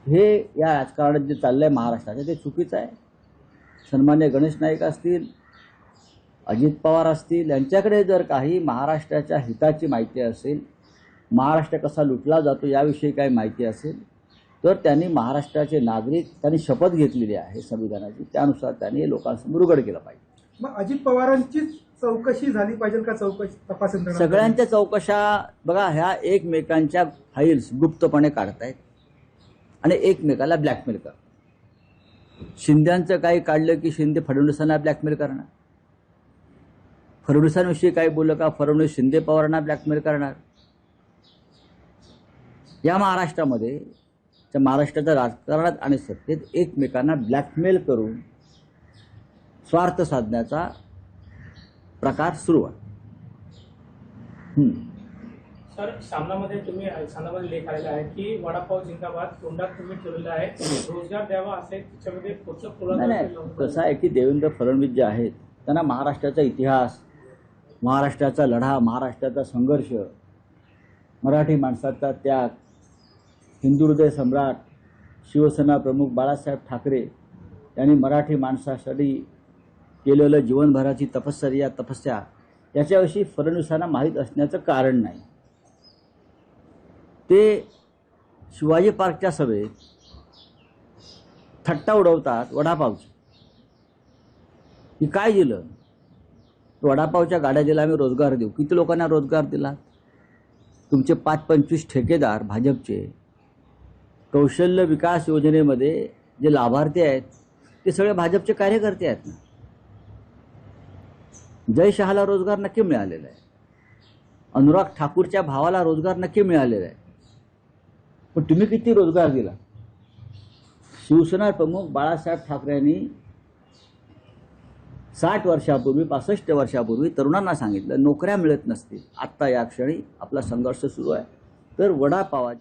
हे या राजकारणात जे चाललं आहे महाराष्ट्राचं ते चुकीचं आहे. सन्मान्य गणेश नाईक असतील, अजित पवार असतील, यांच्याकडे जर काही महाराष्ट्राच्या हिताची माहिती असेल, महाराष्ट्र कसा लुटला जातो याविषयी काही माहिती असेल, तर त्यांनी महाराष्ट्राचे नागरिक त्यांनी शपथ घेतलेली आहे संविधानाची, त्यानुसार त्यांनी लोकांसमोर उघड केलं पाहिजे. मग अजित पवारांचीच चौकशी झाली पाहिजे का चौकशी तपास यंत्रणा? सगळ्यांच्या चौकशा बघा, ह्या एकमेकांच्या फाईल्स गुप्तपणे काढतायत आणि एकमेकाला ब्लॅकमेल करतात. शिंद्यांचं काही काढलं की शिंदे फडणवीसांना ब्लॅकमेल करणार, फडणवीसांविषयी काही बोललं का फडणवीस शिंदे पवारांना ब्लॅकमेल करणार. या महाराष्ट्रामध्ये महाराष्ट्राच्या राजकारणात आणि सत्तेत एकमेकांना ब्लॅकमेल करून स्वार्थ साधण्याचा प्रकार सुरू आहे. सर, सामनामध्ये तुम्ही सामनामध्ये लेख आलेला आहे की वडापाव जिंदाबाद तोंडात तुम्ही ठेवलेला आहे, रोजगार द्यावा असे त्याच्यामध्ये कसं आहे की देवेंद्र फडणवीस जे आहेत त्यांना महाराष्ट्राचा इतिहास, महाराष्ट्राचा लढा, महाराष्ट्राचा संघर्ष, मराठी माणसाचा त्याग, हिंदू हृदय सम्राट शिवसेना प्रमुख बाळासाहेब ठाकरे यांनी मराठी माणसासाठी केलेलं जीवनभराची तपस्या याच्याविषयी फडणवीसांना माहीत असण्याचं कारण नाही. ते शिवाजी पार्कच्या सभेत थट्टा उडवतात वडापावची, की काय दिलं, वडापावच्या गाड्या दिला, आम्ही रोजगार देऊ. किती लोकांना रोजगार दिला? तुमचे 5-25 ठेकेदार भाजपचे कौशल्य विकास योजनेमध्ये जे लाभार्थी आहेत ते सगळे भाजपचे कार्यकर्ते आहेत ना. जय शहाला रोजगार नक्की मिळालेला आहे, अनुराग ठाकूरच्या भावाला रोजगार नक्की मिळालेला आहे, पण तुम्ही किती रोजगार दिला? शिवसेना प्रमुख बाळासाहेब ठाकरेंनी 60 वर्षापूर्वी 65 वर्षापूर्वी तरुणांना सांगितलं नोकऱ्या मिळत नसतील. आत्ता या क्षणी आपला संघर्ष सुरू आहे. तर वडापावाच्या